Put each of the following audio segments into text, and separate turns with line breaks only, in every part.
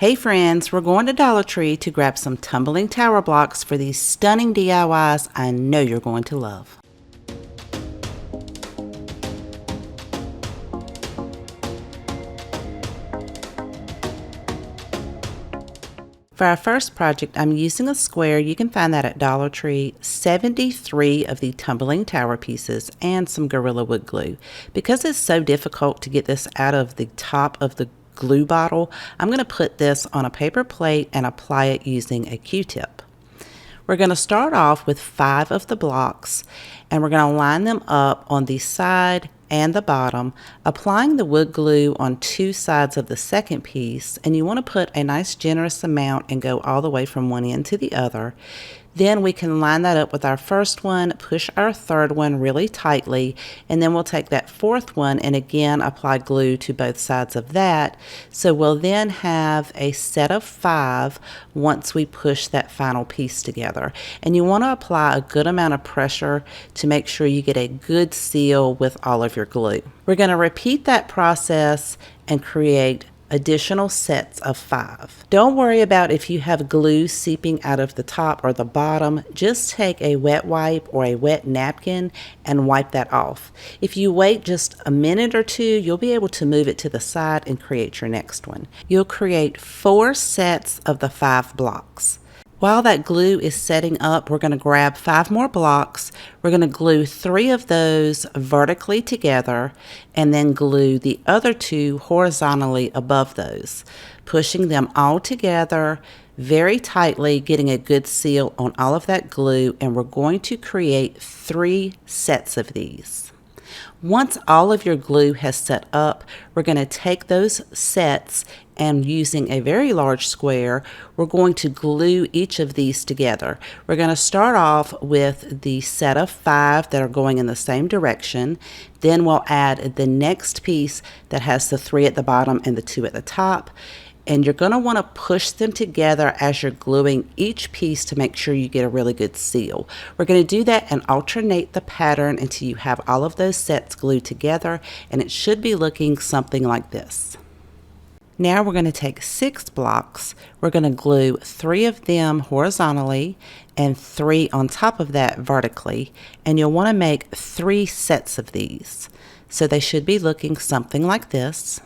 Hey friends, we're going to Dollar Tree to grab some tumbling tower blocks for these stunning DIYs I know you're going to love. For our first project, I'm using a square. You can find that at Dollar Tree, 73 of the tumbling tower pieces, and some Gorilla Wood glue. Because it's so difficult to get this out of the top of the glue bottle, I'm going to put this on a paper plate and apply it using a Q-tip. We're going to start off with 5 of the blocks, and we're going to line them up on the side and the bottom, applying the wood glue on 2 sides of the second piece, and you want to put a nice generous amount and go all the way from one end to the other. Then we can line that up with our first one, push our third one really tightly, and then we'll take that fourth one and again apply glue to both sides of that. So we'll then have a set of 5 once we push that final piece together. And you want to apply a good amount of pressure to make sure you get a good seal with all of your glue. We're going to repeat that process and create additional sets of 5. Don't worry about if you have glue seeping out of the top or the bottom. Just take a wet wipe or a wet napkin and wipe that off. If you wait just a minute or two, you'll be able to move it to the side and create your next one. You'll create 4 sets of the 5 blocks. While that glue is setting up, we're going to grab 5 more blocks. We're going to glue 3 of those vertically together and then glue the other 2 horizontally above those, pushing them all together very tightly, getting a good seal on all of that glue, and we're going to create 3 sets of these. Once all of your glue has set up, we're going to take those sets and using a very large square, we're going to glue each of these together. We're going to start off with the set of 5 that are going in the same direction. Then we'll add the next piece that has the 3 at the bottom and the 2 at the top. And you're going to want to push them together as you're gluing each piece to make sure you get a really good seal. We're going to do that and alternate the pattern until you have all of those sets glued together, and it should be looking something like this. Now we're going to take 6 blocks. We're going to glue 3 of them horizontally and 3 on top of that vertically, and you'll want to make 3 sets of these. So they should be looking something like this.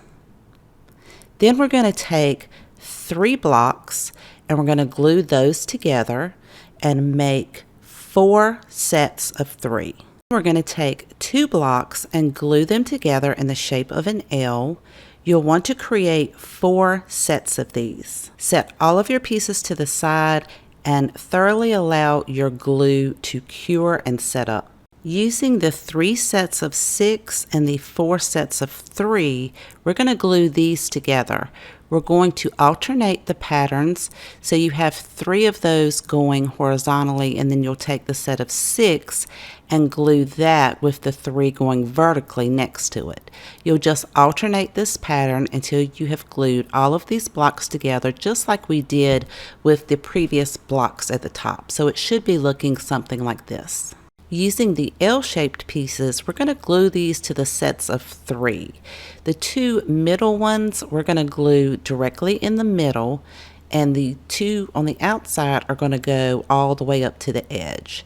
Then we're going to take 3 blocks and we're going to glue those together and make 4 sets of 3. We're going to take 2 blocks and glue them together in the shape of an L. You'll want to create 4 sets of these. Set all of your pieces to the side and thoroughly allow your glue to cure and set up. Using the 3 sets of 6 and the 4 sets of 3, we're going to glue these together. We're going to alternate the patterns, so you have 3 of those going horizontally, and then you'll take the set of 6 and glue that with the 3 going vertically next to it. You'll just alternate this pattern until you have glued all of these blocks together, just like we did with the previous blocks at the top. So it should be looking something like this. Using the L-shaped pieces, we're going to glue these to the sets of 3. The 2 middle ones we're going to glue directly in the middle, and the 2 on the outside are going to go all the way up to the edge.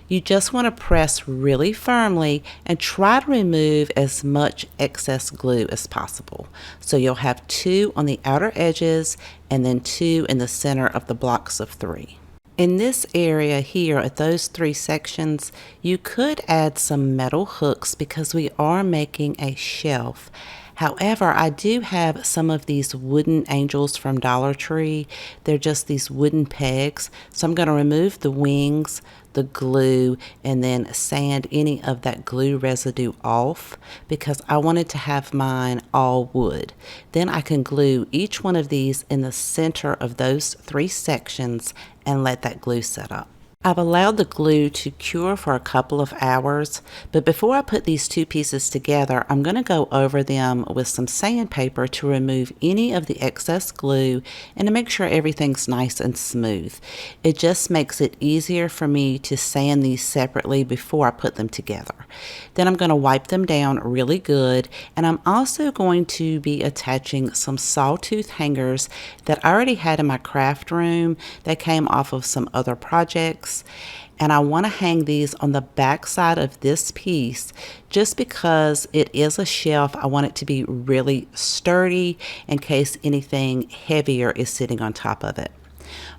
You just want to press really firmly and try to remove as much excess glue as possible. So you'll have 2 on the outer edges and then 2 in the center of the blocks of 3. In this area here at those 3 sections, you could add some metal hooks because we are making a shelf. However, I do have some of these wooden angels from Dollar Tree. They're just these wooden pegs. So I'm going to remove the wings, the glue, and then sand any of that glue residue off because I wanted to have mine all wood. Then I can glue each one of these in the center of those 3 sections and let that glue set up. I've allowed the glue to cure for a couple of hours, but before I put these two pieces together, I'm going to go over them with some sandpaper to remove any of the excess glue and to make sure everything's nice and smooth. It just makes it easier for me to sand these separately before I put them together. Then I'm going to wipe them down really good, and I'm also going to be attaching some sawtooth hangers that I already had in my craft room that came off of some other projects. And I want to hang these on the back side of this piece just because it is a shelf. I want it to be really sturdy in case anything heavier is sitting on top of it.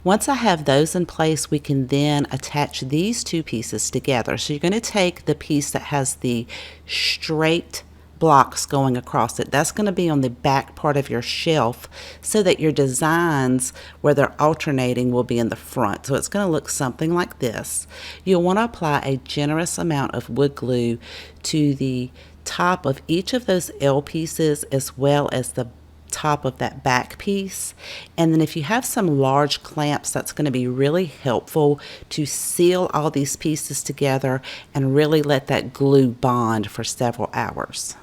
Once I have those in place, we can then attach these two pieces together. So you're going to take the piece that has the straight blocks going across it. That's going to be on the back part of your shelf so that your designs where they're alternating will be in the front. So it's going to look something like this. You'll want to apply a generous amount of wood glue to the top of each of those L pieces as well as the top of that back piece. And then if you have some large clamps, that's going to be really helpful to seal all these pieces together and really let that glue bond for several hours.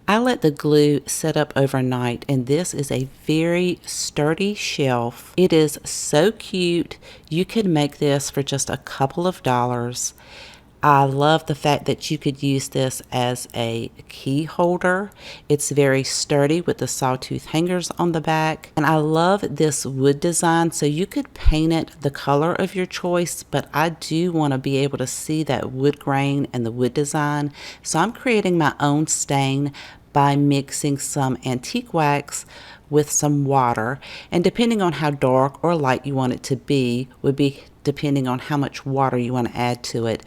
I let the glue set up overnight, and this is a very sturdy shelf. It is so cute. You could make this for just a couple of dollars. I love the fact that you could use this as a key holder. It's very sturdy with the sawtooth hangers on the back. And I love this wood design, so you could paint it the color of your choice, but I do want to be able to see that wood grain and the wood design. So I'm creating my own stain by mixing some antique wax with some water. And depending on how dark or light you want it to be, would be depending on how much water you want to add to it.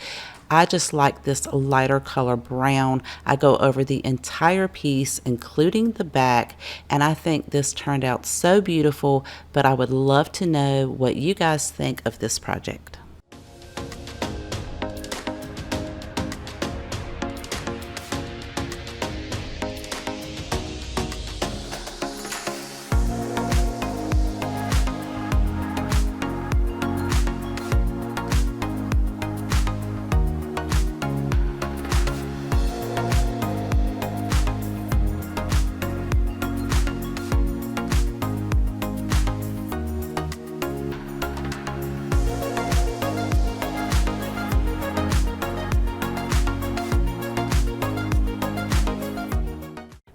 I just like this lighter color brown. I go over the entire piece, including the back, and I think this turned out so beautiful, but I would love to know what you guys think of this project.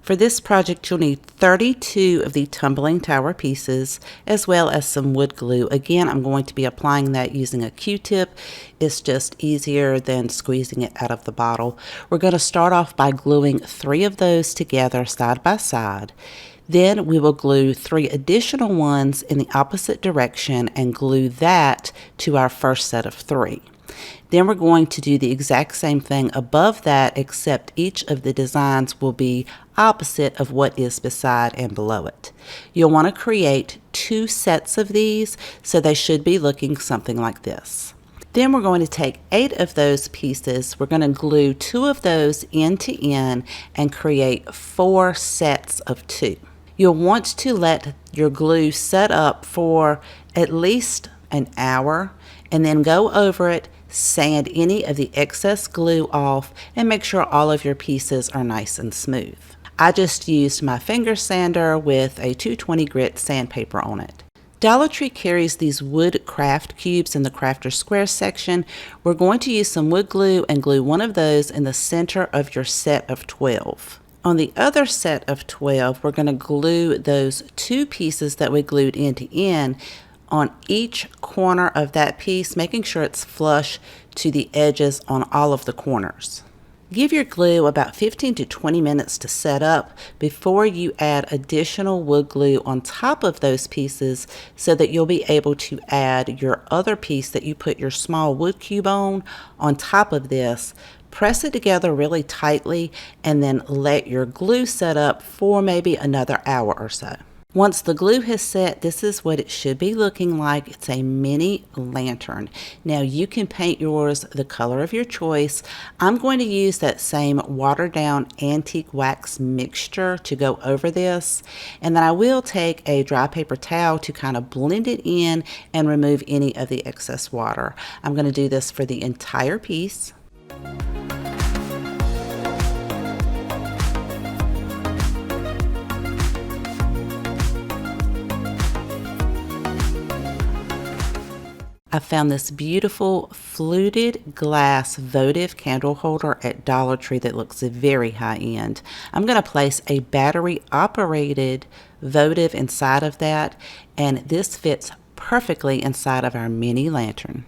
For this project, you'll need 32 of the tumbling tower pieces, as well as some wood glue. Again, I'm going to be applying that using a Q-tip. It's just easier than squeezing it out of the bottle. We're going to start off by gluing 3 of those together side by side. Then we will glue 3 additional ones in the opposite direction and glue that to our first set of 3. Then we're going to do the exact same thing above that, except each of the designs will be opposite of what is beside and below it. You'll want to create 2 sets of these, so they should be looking something like this. Then we're going to take 8 of those pieces. We're going to glue 2 of those end to end and create 4 sets of 2. You'll want to let your glue set up for at least an hour and then go over it, sand any of the excess glue off, and make sure all of your pieces are nice and smooth. I just used my finger sander with a 220 grit sandpaper on it. Dollar Tree carries these wood craft cubes in the crafter square section. We're going to use some wood glue and glue one of those in the center of your set of 12. On the other set of 12, we're going to glue those 2 pieces that we glued end to end on each corner of that piece, making sure it's flush to the edges on all of the corners. Give your glue about 15 to 20 minutes to set up before you add additional wood glue on top of those pieces so that you'll be able to add your other piece that you put your small wood cube on top of this. Press it together really tightly and then let your glue set up for maybe another hour or so. Once the glue has set, this is what it should be looking like. It's a mini lantern. Now you can paint yours the color of your choice. I'm going to use that same watered down antique wax mixture to go over this, and then I will take a dry paper towel to kind of blend it in and remove any of the excess water. I'm going to do this for the entire piece. I found this beautiful fluted glass votive candle holder at Dollar Tree that looks very high end. I'm going to place a battery operated votive inside of that, and this fits perfectly inside of our mini lantern.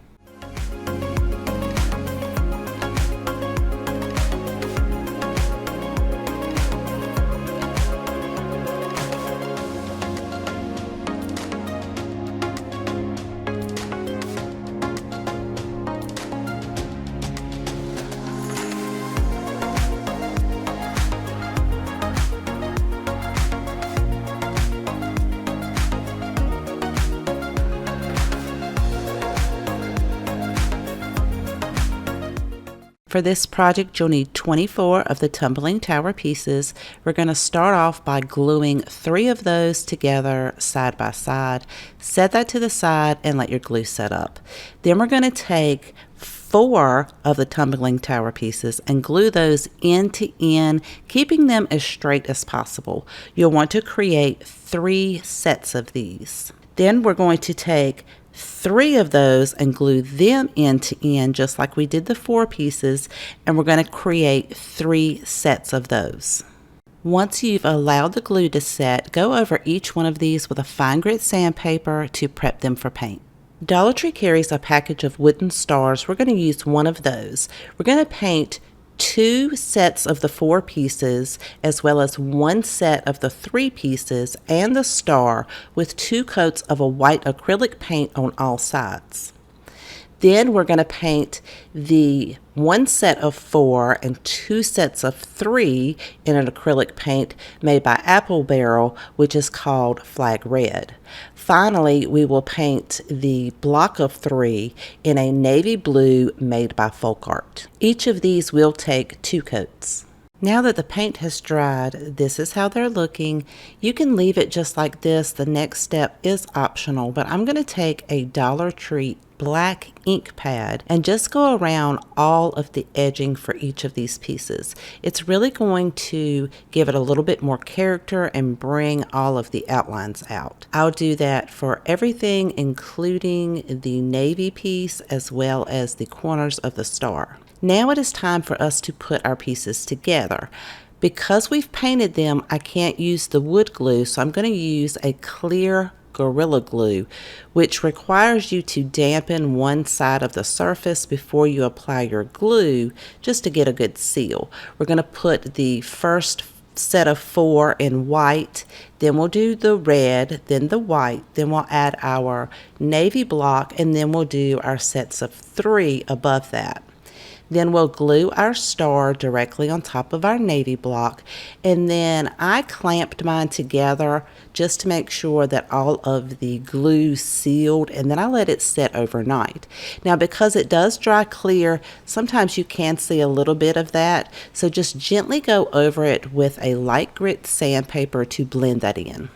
For this project, you'll need 24 of the tumbling tower pieces. We're going to start off by gluing 3 of those together side by side. Set that to the side and let your glue set up. Then we're going to take 4 of the tumbling tower pieces and glue those end to end, keeping them as straight as possible. You'll want to create 3 sets of these. Then we're going to take 3 of those and glue them end to end just like we did the 4 pieces, and we're going to create 3 sets of those. Once you've allowed the glue to set, go over each one of these with a fine grit sandpaper to prep them for paint. Dollar Tree carries a package of wooden stars. We're going to use one of those. We're going to paint 2 sets of the 4 pieces as well as 1 set of the 3 pieces and the star with 2 coats of a white acrylic paint on all sides. Then we're going to paint the 1 set of 4 and 2 sets of 3 in an acrylic paint made by Apple Barrel, which is called Flag Red. Finally, we will paint the block of 3 in a navy blue made by Folk Art. Each of these will take 2 coats. Now that the paint has dried, this is how they're looking. You can leave it just like this. The next step is optional, but I'm going to take a Dollar Tree black ink pad and just go around all of the edging for each of these pieces. It's really going to give it a little bit more character and bring all of the outlines out. I'll do that for everything, including the navy piece as well as the corners of the star. Now it is time for us to put our pieces together. Because we've painted them, I can't use the wood glue, so I'm going to use a clear Gorilla Glue, which requires you to dampen one side of the surface before you apply your glue just to get a good seal. We're going to put the first set of 4 in white, then we'll do the red, then the white, then we'll add our navy block, and then we'll do our sets of 3 above that. Then we'll glue our star directly on top of our navy block, and then I clamped mine together just to make sure that all of the glue sealed, and then I let it set overnight. Now because it does dry clear, sometimes you can see a little bit of that, so just gently go over it with a light grit sandpaper to blend that in.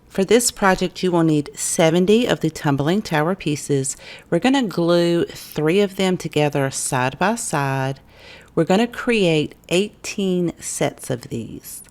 For this project, you will need 70 of the tumbling tower pieces. We're going to glue 3 of them together side by side. We're going to create 18 sets of these.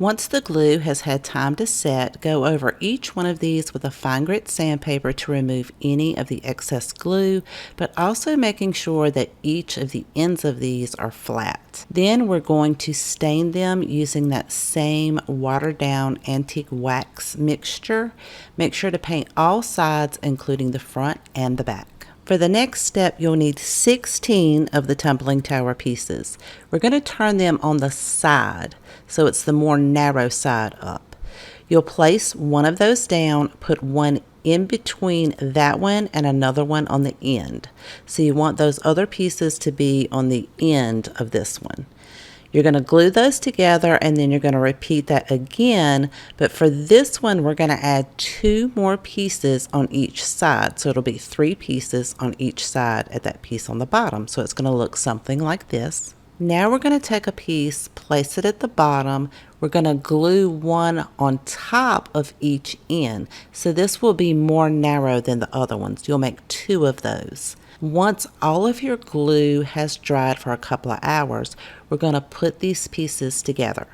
Once the glue has had time to set, go over each one of these with a fine grit sandpaper to remove any of the excess glue, but also making sure that each of the ends of these are flat. Then we're going to stain them using that same watered down antique wax mixture. Make sure to paint all sides, including the front and the back. For the next step, you'll need 16 of the tumbling tower pieces. We're going to turn them on the side, so it's the more narrow side up. You'll place one of those down, put one in between that one and another one on the end. So you want those other pieces to be on the end of this one. You're going to glue those together and then you're going to repeat that again, but for this one we're going to add 2 more pieces on each side. So it'll be 3 pieces on each side at that piece on the bottom. So it's going to look something like this. Now we're going to take a piece, place it at the bottom. We're going to glue one on top of each end. So this will be more narrow than the other ones. You'll make 2 of those. Once all of your glue has dried for a couple of hours, we're going to put these pieces together.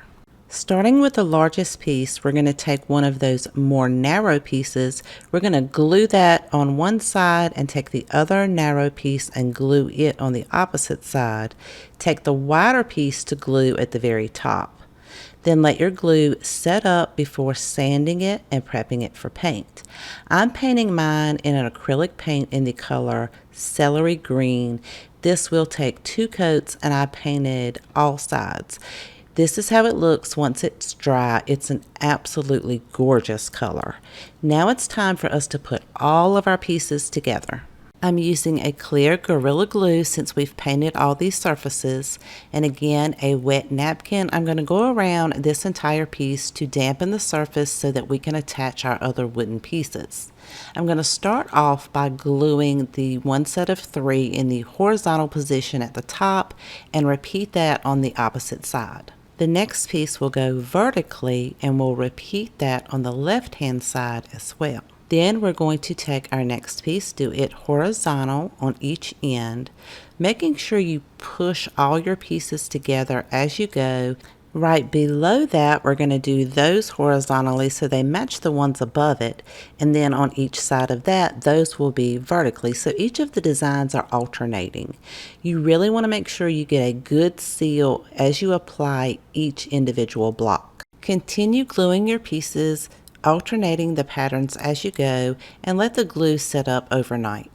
Starting with the largest piece, we're going to take one of those more narrow pieces. We're going to glue that on one side and take the other narrow piece and glue it on the opposite side. Take the wider piece to glue at the very top. Then let your glue set up before sanding it and prepping it for paint. I'm painting mine in an acrylic paint in the color celery green. This will take 2 coats and I painted all sides. This is how it looks once it's dry. It's an absolutely gorgeous color. Now it's time for us to put all of our pieces together. I'm using a clear Gorilla Glue since we've painted all these surfaces, and again a wet napkin. I'm going to go around this entire piece to dampen the surface so that we can attach our other wooden pieces. I'm going to start off by gluing the one set of 3 in the horizontal position at the top and repeat that on the opposite side. The next piece will go vertically and we'll repeat that on the left hand side as well. Then we're going to take our next piece, do it horizontal on each end, making sure you push all your pieces together as you go. Right below that, we're going to do those horizontally so they match the ones above it. And then on each side of that, those will be vertically. So each of the designs are alternating. You really want to make sure you get a good seal as you apply each individual block. Continue gluing your pieces, alternating the patterns as you go, and let the glue set up overnight.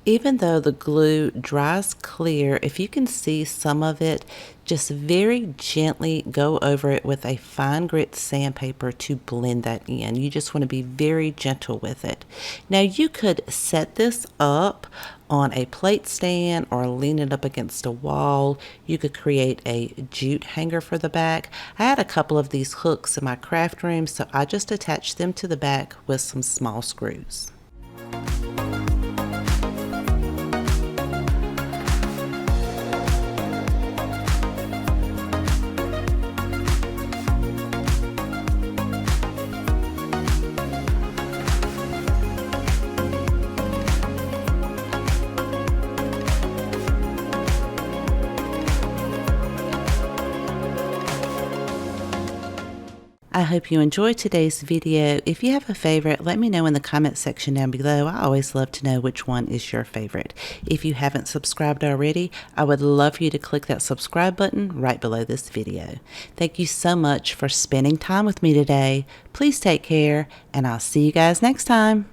Even though the glue dries clear, if you can see some of it, just very gently go over it with a fine grit sandpaper to blend that in. You just want to be very gentle with it. Now you could set this up on a plate stand or lean it up against a wall. You could create a jute hanger for the back. I had a couple of these hooks in my craft room, so I just attached them to the back with some small screws. I hope you enjoyed today's video. If you have a favorite, let me know in the comment section down below. I always love to know which one is your favorite. If you haven't subscribed already, I would love for you to click that subscribe button right below this video. Thank you so much for spending time with me today. Please take care, and I'll see you guys next time.